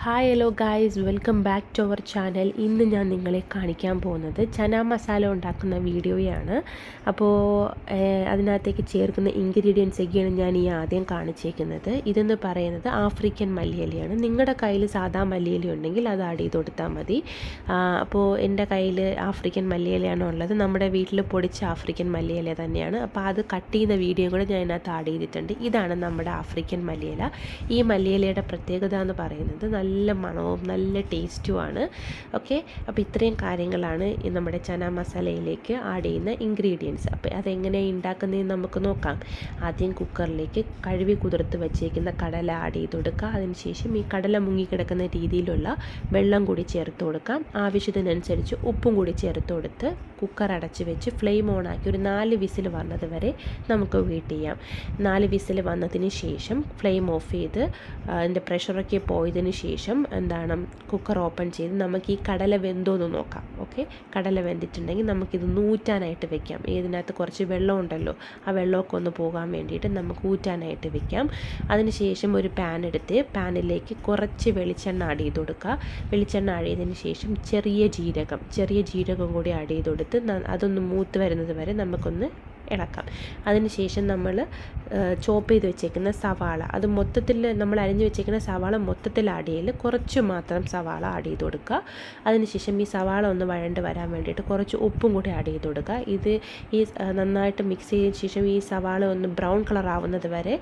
Hi hello guys, welcome back to our channel. ഇന്ന് ഞാൻ നിങ്ങളെ കാണിക്കാൻ പോകുന്നത് ചന മസാല ഉണ്ടാക്കുന്ന വീഡിയോയാണ്. അപ്പോൾ അതിനകത്തേക്ക് ചേർക്കുന്ന ഇൻഗ്രീഡിയൻസ് ഒക്കെയാണ് ഞാൻ ഈ ആദ്യം കാണിച്ചേക്കുന്നത്. ഇതെന്ന് പറയുന്നത് ആഫ്രിക്കൻ മല്ലിയിലയാണ്. നിങ്ങളുടെ കയ്യിൽ സാധാ മല്ലിയില ഉണ്ടെങ്കിൽ അത് ആഡ് ചെയ്ത് കൊടുത്താൽ മതി. അപ്പോൾ എൻ്റെ കയ്യിൽ ആഫ്രിക്കൻ മല്ലിയിലയാണ് ഉള്ളത്. നമ്മുടെ വീട്ടിൽ പൊടിച്ച ആഫ്രിക്കൻ മല്ലിയില തന്നെയാണ്. അപ്പോൾ അത് കട്ട് ചെയ്യുന്ന വീഡിയോ കൂടെ ഞാൻ ഇതിനകത്ത് ആഡ് ചെയ്തിട്ടുണ്ട്. ഇതാണ് നമ്മുടെ ആഫ്രിക്കൻ മല്ലിയില. ഈ മല്ലിയിലയുടെ പ്രത്യേകത എന്ന് പറയുന്നത് നല്ല മണവും നല്ല ടേസ്റ്റുമാണ്. ഓക്കെ, അപ്പോൾ ഇത്രയും കാര്യങ്ങളാണ് നമ്മുടെ ചന മസാലയിലേക്ക് ആഡ് ചെയ്യുന്ന ഇൻഗ്രീഡിയൻസ്. അപ്പോൾ അതെങ്ങനെ ഉണ്ടാക്കുന്നതെന്ന് നമുക്ക് നോക്കാം. ആദ്യം കുക്കറിലേക്ക് കഴുകി കുതിർത്ത് വെച്ചേക്കുന്ന കടല ആഡ് ചെയ്ത് കൊടുക്കുക. അതിനുശേഷം ഈ കടല മുങ്ങിക്കിടക്കുന്ന രീതിയിലുള്ള വെള്ളം കൂടി ചേർത്ത് കൊടുക്കാം. ആവശ്യത്തിനനുസരിച്ച് ഉപ്പും കൂടി ചേർത്ത് കൊടുത്ത് കുക്കർ അടച്ച് വെച്ച് ഫ്ലെയിം ഓൺ ആക്കി ഒരു 4 വിസിൽ വന്നത് വരെ നമുക്ക് വെയിറ്റ് ചെയ്യാം. 4 വിസിൽ വന്നതിന് ശേഷം ഫ്ലെയിം ഓഫ് ചെയ്ത് അതിൻ്റെ പ്രഷറൊക്കെ പോയതിന് ശേഷം കുക്കർ ഓപ്പൺ ചെയ്ത് നമുക്ക് ഈ കടല വെന്തോന്ന് നോക്കാം. ഓക്കെ, കടല വെന്തിട്ടുണ്ടെങ്കിൽ നമുക്കിത് ഊറ്റാനായിട്ട് വെക്കാം. ഇതിനകത്ത് കുറച്ച് വെള്ളം ഉണ്ടല്ലോ, ആ വെള്ളമൊക്കെ ഒന്ന് പോകാൻ വേണ്ടിയിട്ട് നമുക്ക് ഊറ്റാനായിട്ട് വെക്കാം. അതിനുശേഷം ഒരു പാൻ എടുത്ത് പാനിലേക്ക് കുറച്ച് വെളിച്ചെണ്ണ ആഡ് ചെയ്ത് കൊടുക്കുക. വെളിച്ചെണ്ണ ആഡ് ചെയ്തതിന് ശേഷം ചെറിയ ജീരകം കൂടി ആഡ് ചെയ്ത് കൊടുത്ത് അതൊന്ന് മൂത്ത് വരുന്നത് വരെ നമുക്കൊന്ന് ഇളക്കാം. അതിനുശേഷം നമ്മൾ ചോപ്പ് ചെയ്ത് വെച്ചേക്കുന്ന സവാള, അത് മൊത്തത്തിൽ നമ്മൾ അരിഞ്ഞ് വെച്ചേക്കുന്ന സവാള മൊത്തത്തിൽ ആഡ് ചെയ്യൽ, കുറച്ച് മാത്രം സവാള ആഡ് ചെയ്ത് കൊടുക്കുക. അതിനുശേഷം ഈ സവാള ഒന്ന് വഴണ്ട് വരാൻ വേണ്ടിയിട്ട് കുറച്ച് ഉപ്പും കൂടി ആഡ് ചെയ്ത് കൊടുക്കുക. ഇത് നന്നായിട്ട് മിക്സ് ചെയ്തതിന് ശേഷം ഈ സവാള ഒന്ന് ബ്രൗൺ കളർ ആവുന്നത് വരെ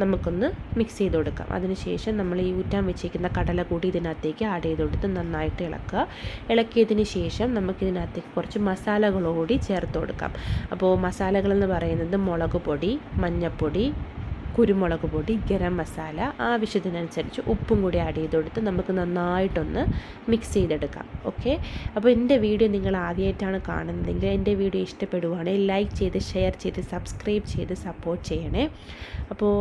നമുക്കൊന്ന് മിക്സ് ചെയ്ത് കൊടുക്കാം. അതിനുശേഷം നമ്മൾ ഈ ഊറ്റാൻ വെച്ചേക്കുന്ന കടല കൂടി ഇതിനകത്തേക്ക് ആഡ് ചെയ്ത് കൊടുത്ത് നന്നായിട്ട് ഇളക്കുക. ഇളക്കിയതിന് ശേഷം നമുക്കിതിനകത്തേക്ക് കുറച്ച് മസാലകളോടി ചേർത്ത് കൊടുക്കാം. അപ്പോൾ മസാലകളെന്ന് പറയുന്നത് മുളക് പൊടി, മഞ്ഞൾപ്പൊടി, കുരുമുളക് പൊടി, ഗരം മസാല, ആവശ്യത്തിനനുസരിച്ച് ഉപ്പും കൂടി ആഡ് ചെയ്ത് കൊടുത്ത് നമുക്ക് നന്നായിട്ടൊന്ന് മിക്സ് ചെയ്തെടുക്കാം. ഓക്കെ, അപ്പോൾ എൻ്റെ വീഡിയോ നിങ്ങൾ ആദ്യമായിട്ടാണ് കാണുന്നതെങ്കിൽ എൻ്റെ വീഡിയോ ഇഷ്ടപ്പെടുവാണെങ്കിൽ ലൈക്ക് ചെയ്ത് ഷെയർ ചെയ്ത് സബ്സ്ക്രൈബ് ചെയ്ത് സപ്പോർട്ട് ചെയ്യണേ. അപ്പോൾ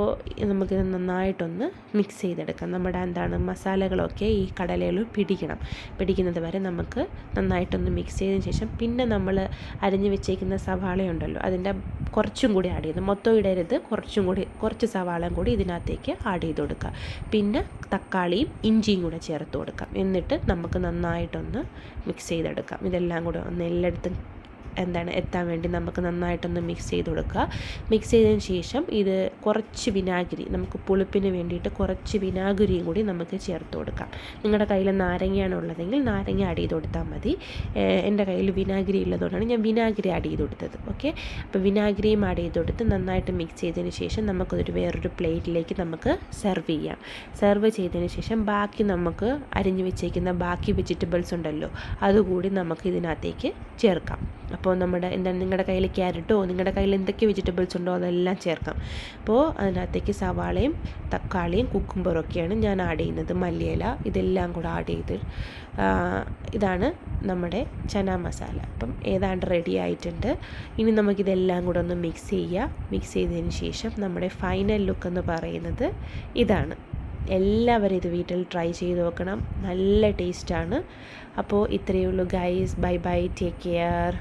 നമുക്കിത് നന്നായിട്ടൊന്ന് മിക്സ് ചെയ്തെടുക്കാം. നമ്മുടെ മസാലകളൊക്കെ ഈ കടലയിൽ പിടിക്കുന്നത് വരെ നമുക്ക് നന്നായിട്ടൊന്ന് മിക്സ് ചെയ്തതിന് ശേഷം പിന്നെ നമ്മൾ അരിഞ്ഞ് വെച്ചേക്കുന്ന സവാളയുണ്ടല്ലോ, അതിൻ്റെ കുറച്ചും കൂടി ആഡ് ചെയ്ത്, മൊത്തം ഇടരുത്, കുറച്ച് സവാളയും കൂടി ഇതിനകത്തേക്ക് ആഡ് ചെയ്ത് കൊടുക്കുക. പിന്നെ തക്കാളിയും ഇഞ്ചിയും കൂടെ ചേർത്ത് കൊടുക്കാം. എന്നിട്ട് നമുക്ക് നന്നായിട്ടൊന്ന് മിക്സ് ചെയ്തെടുക്കാം. ഇതെല്ലാം കൂടെ ഒന്ന് എല്ലായിടത്തും എത്താൻ വേണ്ടി നമുക്ക് നന്നായിട്ടൊന്ന് മിക്സ് ചെയ്ത് കൊടുക്കുക. മിക്സ് ചെയ്തതിന് ശേഷം ഇത് കുറച്ച് വിനാഗിരി, നമുക്ക് പുളിപ്പിന് വേണ്ടിയിട്ട് കുറച്ച് വിനാഗിരിയും കൂടി നമുക്ക് ചേർത്ത് കൊടുക്കാം. നിങ്ങളുടെ കയ്യിൽ നാരങ്ങയാണ് ഉള്ളതെങ്കിൽ നാരങ്ങ ആഡ് ചെയ്ത് കൊടുത്താൽ മതി. എൻ്റെ കയ്യിൽ വിനാഗിരി ഉള്ളതുകൊണ്ടാണ് ഞാൻ വിനാഗിരി ആഡ് ചെയ്ത് കൊടുത്തത്. ഓക്കെ, അപ്പോൾ വിനാഗിരിയും ആഡ് ചെയ്ത് കൊടുത്ത് നന്നായിട്ട് മിക്സ് ചെയ്തതിന് ശേഷം നമുക്കതൊരു വേറൊരു പ്ലേറ്റിലേക്ക് നമുക്ക് സെർവ് ചെയ്തതിന് ശേഷം ബാക്കി നമുക്ക് അരിഞ്ഞു വെച്ചേക്കുന്ന ബാക്കി വെജിറ്റബിൾസ് ഉണ്ടല്ലോ, അതുകൂടി നമുക്ക് ഇതിനകത്തേക്ക് ചേർക്കാം. അപ്പോൾ നിങ്ങളുടെ കയ്യിൽ ക്യാരറ്റോ നിങ്ങളുടെ കയ്യിൽ എന്തൊക്കെ വെജിറ്റബിൾസ് ഉണ്ടോ അതെല്ലാം ചേർക്കാം. അപ്പോൾ അതിനകത്തേക്ക് സവാളയും തക്കാളിയും കുക്കുംബറൊക്കെയാണ് ഞാൻ ആഡ് ചെയ്യുന്നത്. മല്ലിയില ഇതെല്ലാം കൂടെ ആഡ് ചെയ്ത് ഇതാണ് നമ്മുടെ ചന മസാല. അപ്പം ഏതാണ്ട് റെഡി ആയിട്ടുണ്ട്. ഇനി നമുക്കിതെല്ലാം കൂടെ ഒന്ന് മിക്സ് ചെയ്തതിന് ശേഷം നമ്മുടെ ഫൈനൽ ലുക്ക് എന്ന് പറയുന്നത് ഇതാണ്. എല്ലാവരും ഇത് വീട്ടിൽ ട്രൈ ചെയ്ത് നോക്കണം, നല്ല ടേസ്റ്റാണ്. അപ്പോൾ ഇത്രയേ ഉള്ളൂ guys. Bye bye, take care.